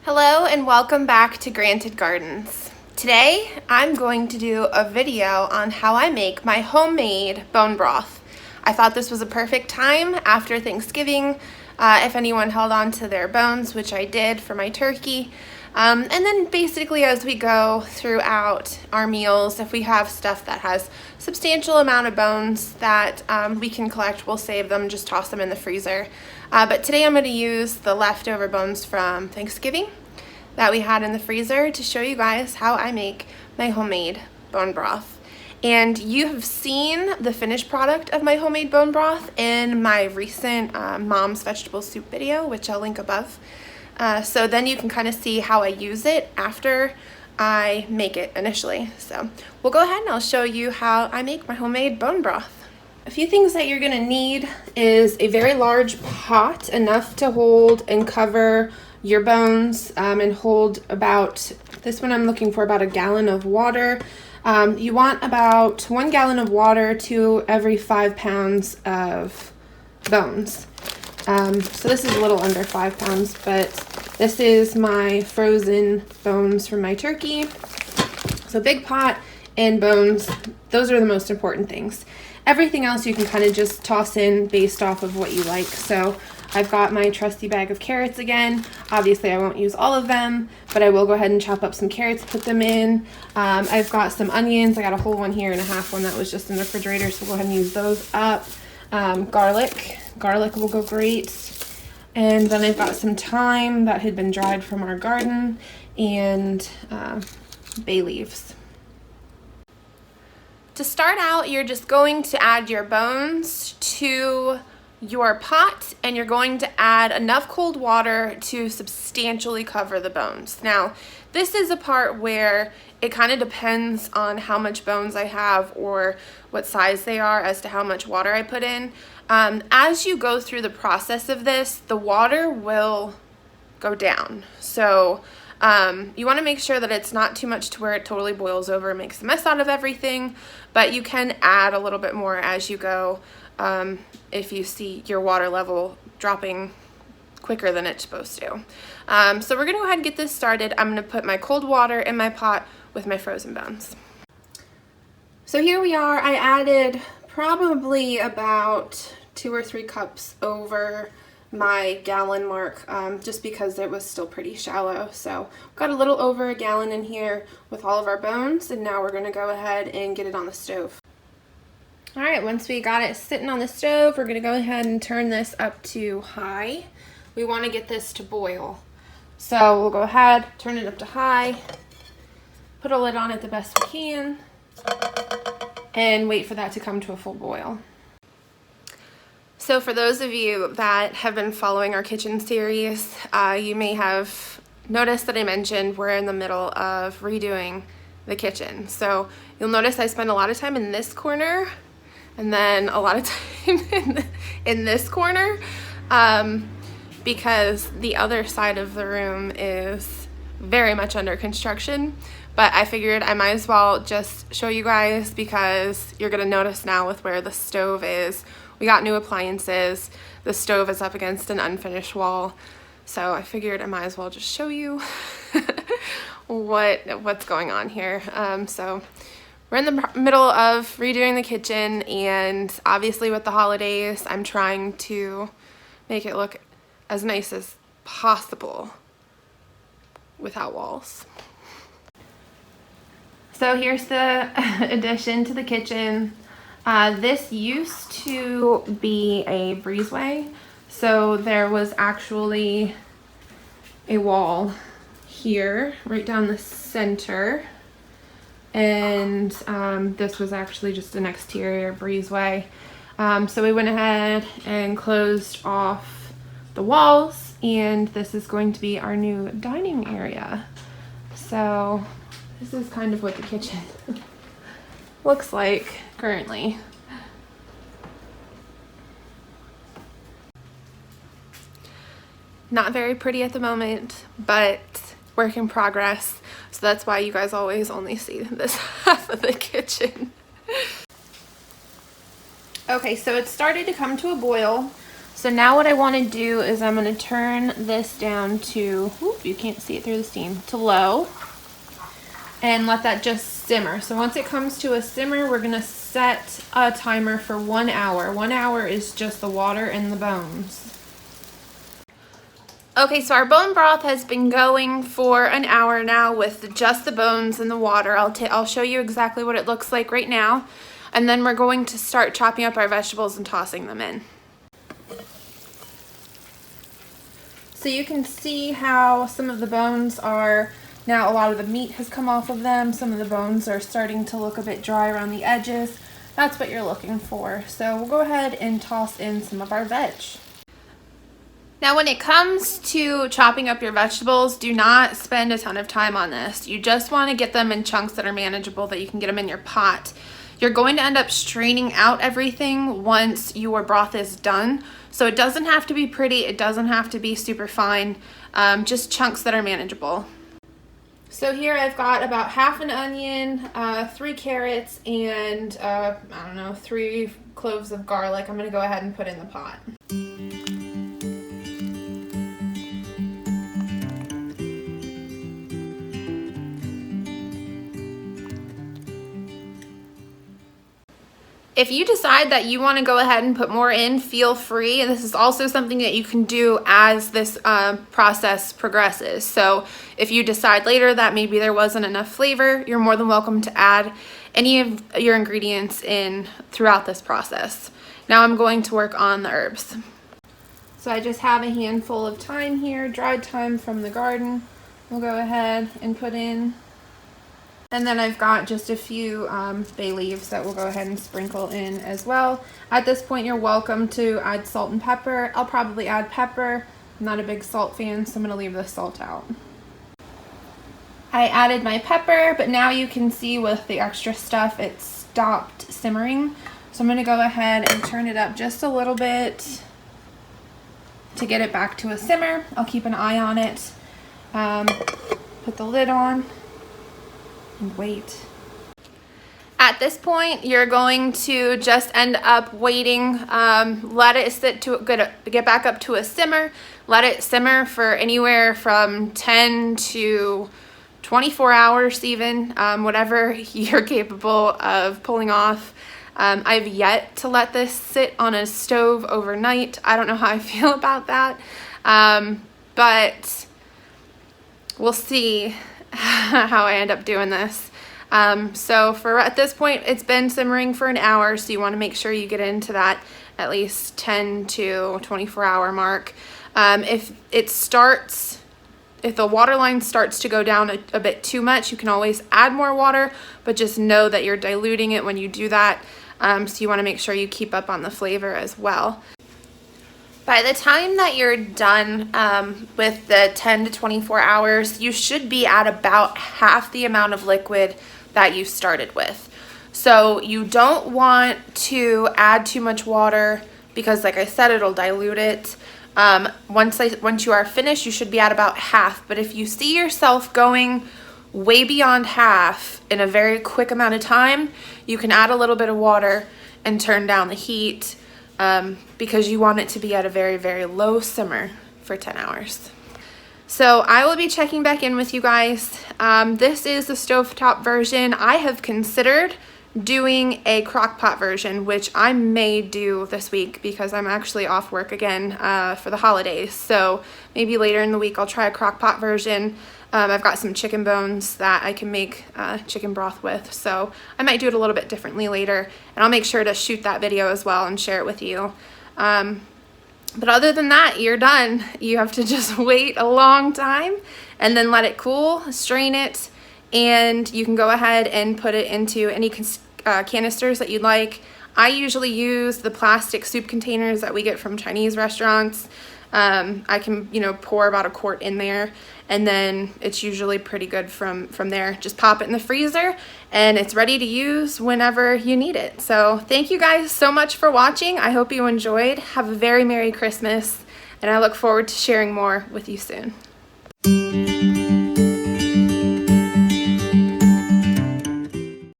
Hello and welcome back to Granted Gardens. Today I'm going to do a video on how I make my homemade bone broth. I thought this was a perfect time after Thanksgiving, if anyone held on to their bones, which I did for my turkey. And then basically as we go throughout our meals, if we have stuff that has substantial amount of bones that we can collect, we'll save them, just toss them in the freezer. But today I'm going to use the leftover bones from Thanksgiving that we had in the freezer to show you guys how I make my homemade bone broth. And you have seen the finished product of my homemade bone broth in my recent Mom's Vegetable Soup video, which I'll link above. So then you can kind of see how I use it after I make it initially. So we'll go ahead and I'll show you how I make my homemade bone broth. A few things that you're going to need is a very large pot, enough to hold and cover your bones and hold about, this one I'm looking for about a gallon of water. You want about 1 gallon of water to every 5 pounds of bones. So this is a little under 5 pounds, but this is my frozen bones from my turkey. So big pot and bones, those are the most important things. Everything else you can kind of just toss in based off of what you like. So I've got my trusty bag of carrots again. Obviously I won't use all of them, but I will go ahead and chop up some carrots, put them in. I've got some onions. I got a whole 1 here and a half one that was just in the refrigerator, so we'll go ahead and use those up. Garlic will go great. And then I've got some thyme that had been dried from our garden, and bay leaves. To start out, you're just going to add your bones to your pot, and you're going to add enough cold water to substantially cover the bones. Now, this is a part where it kind of depends on how much bones I have or what size they are as to how much water I put in. As you go through the process of this, the water will go down. So you want to make sure that it's not too much to where it totally boils over and makes a mess out of everything, but you can add a little bit more as you go if you see your water level dropping quicker than it's supposed to. So we're going to go ahead and get this started. I'm going to put my cold water in my pot with my frozen bones. So here we are. I added probably about 2 or 3 cups over my gallon mark, just because it was still pretty shallow. So got a little over a gallon in here with all of our bones, and now we're going to go ahead and get it on the stove. All right, once we got it sitting on the stove, we're going to go ahead and turn this up to high. We want to get this to boil. So we'll go ahead, turn it up to high, put a lid on it the best we can, and wait for that to come to a full boil. So for those of you that have been following our kitchen series, you may have noticed that I mentioned we're in the middle of redoing the kitchen. So you'll notice I spend a lot of time in this corner and then a lot of time in this corner because the other side of the room is very much under construction. But I figured I might as well just show you guys, because you're gonna notice now with where the stove is, we got new appliances. The stove is up against an unfinished wall. So I figured I might as well just show you what's going on here. So we're in the middle of redoing the kitchen, and obviously with the holidays, I'm trying to make it look as nice as possible without walls. So here's the addition to the kitchen. This used to be a breezeway, so there was actually a wall here right down the center, and this was actually just an exterior breezeway. So we went ahead and closed off the walls, and this is going to be our new dining area. So this is kind of what the kitchen looks like currently. Not very pretty at the moment, but work in progress. So that's why you guys always only see this half of the kitchen. Okay, so it started to come to a boil. So now what I want to do is I'm going to turn this down to, you can't see it through the steam, to low, and let that just simmer. So once it comes to a simmer, we're going to set a timer for 1 hour. 1 hour is just the water and the bones. Okay, so our bone broth has been going for an hour now with just the bones and the water. I'll show you exactly what it looks like right now, and then we're going to start chopping up our vegetables and tossing them in. So you can see how some of the bones are, now a lot of the meat has come off of them. Some of the bones are starting to look a bit dry around the edges. That's what you're looking for. So we'll go ahead and toss in some of our veg. Now when it comes to chopping up your vegetables, do not spend a ton of time on this. You just want to get them in chunks that are manageable, that you can get them in your pot. You're going to end up straining out everything once your broth is done. So it doesn't have to be pretty, it doesn't have to be super fine, just chunks that are manageable. So here I've got about half an onion, 3 carrots, and 3 cloves of garlic. I'm going to go ahead and put in the pot. If you decide that you want to go ahead and put more in, feel free. And this is also something that you can do as this process progresses. So if you decide later that maybe there wasn't enough flavor, you're more than welcome to add any of your ingredients in throughout this process. Now I'm going to work on the herbs. So I just have a handful of thyme here, dried thyme from the garden. We'll go ahead and put in. And then I've got just a few bay leaves that we'll go ahead and sprinkle in as well. At this point, you're welcome to add salt and pepper. I'll probably add pepper. I'm not a big salt fan, so I'm going to leave the salt out. I added my pepper, but now you can see with the extra stuff, it stopped simmering. So I'm going to go ahead and turn it up just a little bit to get it back to a simmer. I'll keep an eye on it. Put the lid on. And wait. At this point, you're going to just end up waiting, let it sit to get back up to a simmer. Let it simmer for anywhere from 10 to 24 hours even, whatever you're capable of pulling off. I've yet to let this sit on a stove overnight. I don't know how I feel about that, but we'll see how I end up doing this. So at this point, it's been simmering for an hour, so you want to make sure you get into that at least 10 to 24 hour mark. If the water line starts to go down a bit too much, you can always add more water, but just know that you're diluting it when you do that. So you want to make sure you keep up on the flavor as well. By the time that you're done with the 10 to 24 hours, you should be at about half the amount of liquid that you started with. So you don't want to add too much water because, like I said, it'll dilute it. Once you are finished, you should be at about half. But if you see yourself going way beyond half in a very quick amount of time, you can add a little bit of water and turn down the heat. Because you want it to be at a very, very low simmer for 10 hours. So I will be checking back in with you guys. This is the stovetop version. I have considered doing a crock pot version, which I may do this week because I'm actually off work again for the holidays. So maybe later in the week I'll try a crock pot version. I've got some chicken bones that I can make chicken broth with, so I might do it a little bit differently later, and I'll make sure to shoot that video as well and share it with you. But other than that, you're done. You have to just wait a long time and then let it cool, strain it, and you can go ahead and put it into any canisters that you'd like. I usually use the plastic soup containers that we get from Chinese restaurants. I can, pour about a quart in there, and then it's usually pretty good from there. Just pop it in the freezer and it's ready to use whenever you need it. So thank you guys so much for watching. I hope you enjoyed. Have a very Merry Christmas, and I look forward to sharing more with you soon.